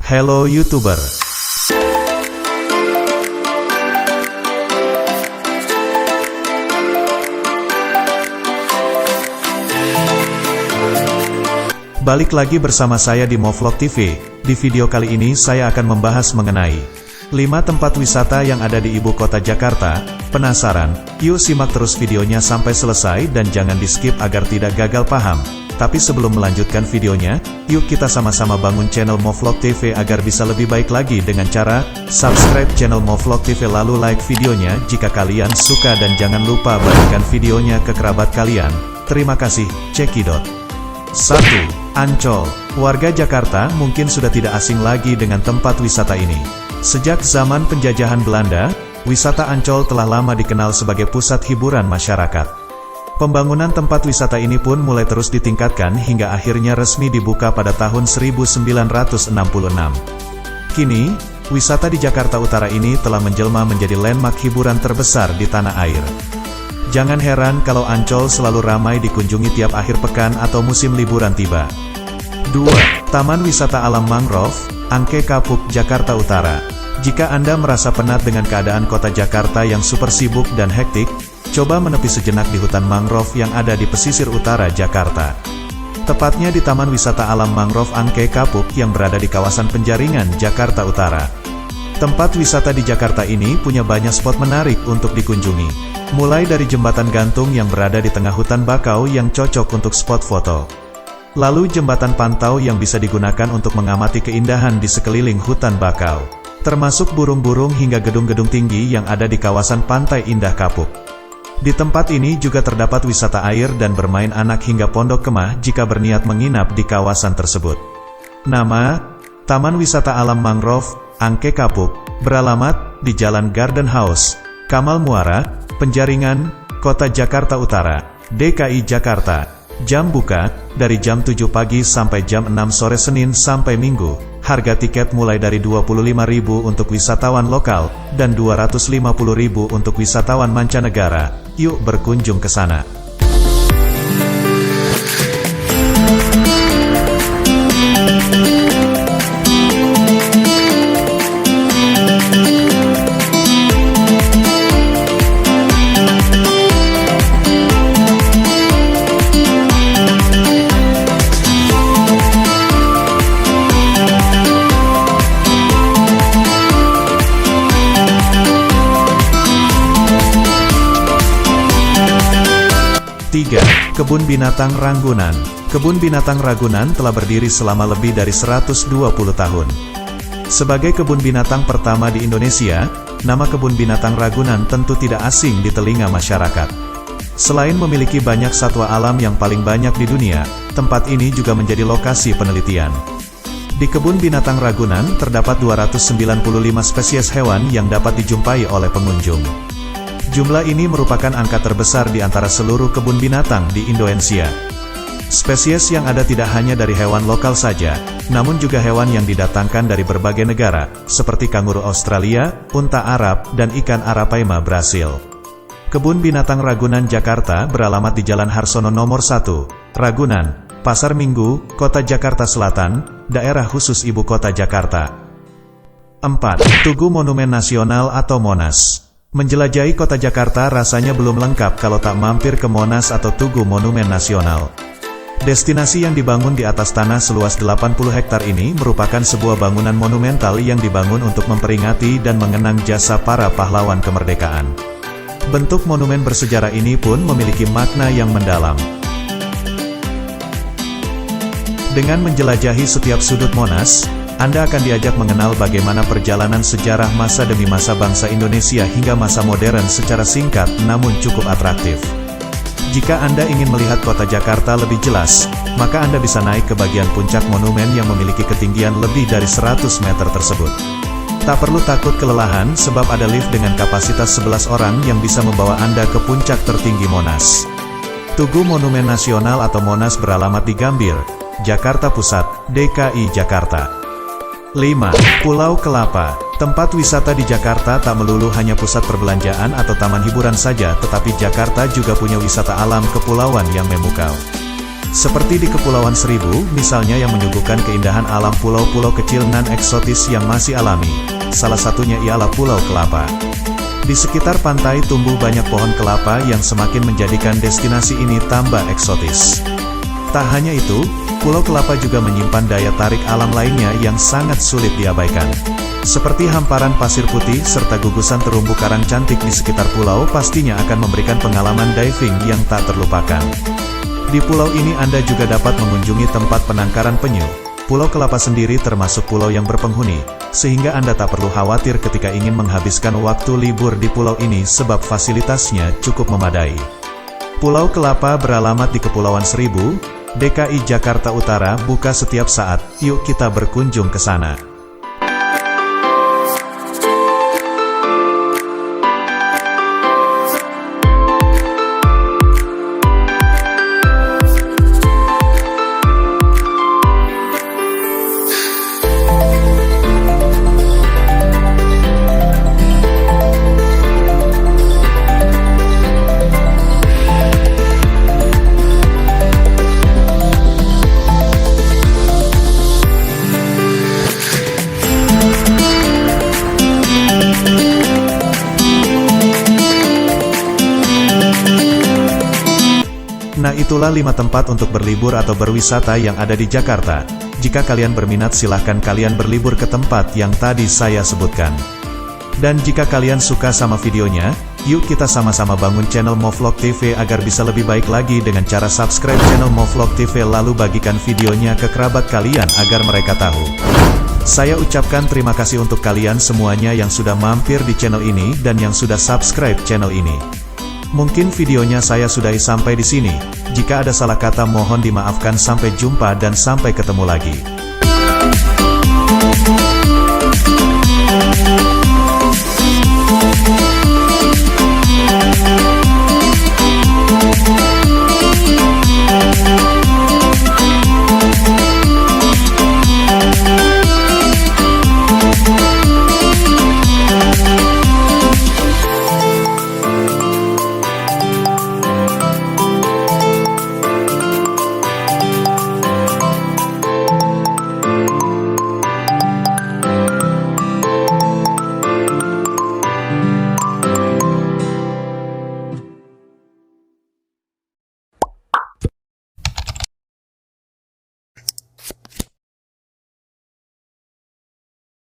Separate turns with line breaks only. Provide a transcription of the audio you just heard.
Hello YouTuber. Balik lagi bersama saya di Movlog TV. Di video kali ini saya akan membahas mengenai 5 tempat wisata yang ada di ibu kota Jakarta. Penasaran? Yuk simak terus videonya sampai selesai dan jangan di skip agar tidak gagal paham. Tapi sebelum melanjutkan videonya, yuk kita sama-sama bangun channel Movlog TV agar bisa lebih baik lagi dengan cara subscribe channel Movlog TV lalu like videonya jika kalian suka dan jangan lupa bagikan videonya ke kerabat kalian. Terima kasih, cekidot. 1. Ancol. Warga Jakarta mungkin sudah tidak asing lagi dengan tempat wisata ini. Sejak zaman penjajahan Belanda, wisata Ancol telah lama dikenal sebagai pusat hiburan masyarakat. Pembangunan tempat wisata ini pun mulai terus ditingkatkan hingga akhirnya resmi dibuka pada tahun 1966. Kini, wisata di Jakarta Utara ini telah menjelma menjadi landmark hiburan terbesar di tanah air. Jangan heran kalau Ancol selalu ramai dikunjungi tiap akhir pekan atau musim liburan tiba. 2. Taman Wisata Alam Mangrove, Angke Kapuk, Jakarta Utara. Jika Anda merasa penat dengan keadaan kota Jakarta yang super sibuk dan hektik, coba menepi sejenak di hutan mangrove yang ada di pesisir utara Jakarta. Tepatnya di Taman Wisata Alam Mangrove Angke Kapuk yang berada di kawasan Penjaringan, Jakarta Utara. Tempat wisata di Jakarta ini punya banyak spot menarik untuk dikunjungi. Mulai dari jembatan gantung yang berada di tengah hutan bakau yang cocok untuk spot foto. Lalu jembatan pantau yang bisa digunakan untuk mengamati keindahan di sekeliling hutan bakau. Termasuk burung-burung hingga gedung-gedung tinggi yang ada di kawasan Pantai Indah Kapuk. Di tempat ini juga terdapat wisata air dan bermain anak hingga pondok kemah jika berniat menginap di kawasan tersebut. Nama, Taman Wisata Alam Mangrove, Angke Kapuk, beralamat di Jalan Garden House, Kamal Muara, Penjaringan, Kota Jakarta Utara, DKI Jakarta. Jam buka, dari jam 7 pagi sampai jam 6 sore Senin sampai Minggu. Harga tiket mulai dari Rp25.000 untuk wisatawan lokal, dan Rp250.000 untuk wisatawan mancanegara. Yuk berkunjung ke sana. 3. Kebun Binatang Ragunan. Kebun Binatang Ragunan telah berdiri selama lebih dari 120 tahun. Sebagai kebun binatang pertama di Indonesia, nama Kebun Binatang Ragunan tentu tidak asing di telinga masyarakat. Selain memiliki banyak satwa alam yang paling banyak di dunia, tempat ini juga menjadi lokasi penelitian. Di Kebun Binatang Ragunan terdapat 295 spesies hewan yang dapat dijumpai oleh pengunjung. Jumlah ini merupakan angka terbesar di antara seluruh kebun binatang di Indonesia. Spesies yang ada tidak hanya dari hewan lokal saja, namun juga hewan yang didatangkan dari berbagai negara, seperti kanguru Australia, unta Arab, dan ikan arapaima Brasil. Kebun Binatang Ragunan Jakarta beralamat di Jalan Harsono nomor 1, Ragunan, Pasar Minggu, Kota Jakarta Selatan, daerah khusus Ibu Kota Jakarta. 4. Tugu Monumen Nasional atau Monas. Menjelajahi kota Jakarta rasanya belum lengkap kalau tak mampir ke Monas atau Tugu Monumen Nasional. Destinasi yang dibangun di atas tanah seluas 80 hektar ini merupakan sebuah bangunan monumental yang dibangun untuk memperingati dan mengenang jasa para pahlawan kemerdekaan. Bentuk monumen bersejarah ini pun memiliki makna yang mendalam. Dengan menjelajahi setiap sudut Monas, Anda akan diajak mengenal bagaimana perjalanan sejarah masa demi masa bangsa Indonesia hingga masa modern secara singkat namun cukup atraktif. Jika Anda ingin melihat kota Jakarta lebih jelas, maka Anda bisa naik ke bagian puncak monumen yang memiliki ketinggian lebih dari 100 meter tersebut. Tak perlu takut kelelahan sebab ada lift dengan kapasitas 11 orang yang bisa membawa Anda ke puncak tertinggi Monas. Tugu Monumen Nasional atau Monas beralamat di Gambir, Jakarta Pusat, DKI Jakarta. 5. Pulau Kelapa. Tempat wisata di Jakarta tak melulu hanya pusat perbelanjaan atau taman hiburan saja, tetapi Jakarta juga punya wisata alam kepulauan yang memukau. Seperti di Kepulauan Seribu, misalnya yang menyuguhkan keindahan alam pulau-pulau kecil non-eksotis yang masih alami. Salah satunya ialah Pulau Kelapa. Di sekitar pantai tumbuh banyak pohon kelapa yang semakin menjadikan destinasi ini tambah eksotis. Tak hanya itu, Pulau Kelapa juga menyimpan daya tarik alam lainnya yang sangat sulit diabaikan. Seperti hamparan pasir putih serta gugusan terumbu karang cantik di sekitar pulau pastinya akan memberikan pengalaman diving yang tak terlupakan. Di pulau ini Anda juga dapat mengunjungi tempat penangkaran penyu. Pulau Kelapa sendiri termasuk pulau yang berpenghuni, sehingga Anda tak perlu khawatir ketika ingin menghabiskan waktu libur di pulau ini sebab fasilitasnya cukup memadai. Pulau Kelapa beralamat di Kepulauan Seribu, DKI Jakarta Utara, buka setiap saat. Yuk kita berkunjung ke sana. Nah, itulah 5 tempat untuk berlibur atau berwisata yang ada di Jakarta. Jika kalian berminat silahkan kalian berlibur ke tempat yang tadi saya sebutkan. Dan jika kalian suka sama videonya, yuk kita sama-sama bangun channel Movlog TV agar bisa lebih baik lagi dengan cara subscribe channel Movlog TV lalu bagikan videonya ke kerabat kalian agar mereka tahu. Saya ucapkan terima kasih untuk kalian semuanya yang sudah mampir di channel ini dan yang sudah subscribe channel ini. Mungkin videonya saya sudahi sampai di sini. Jika ada salah kata mohon dimaafkan. Sampai jumpa dan sampai ketemu lagi.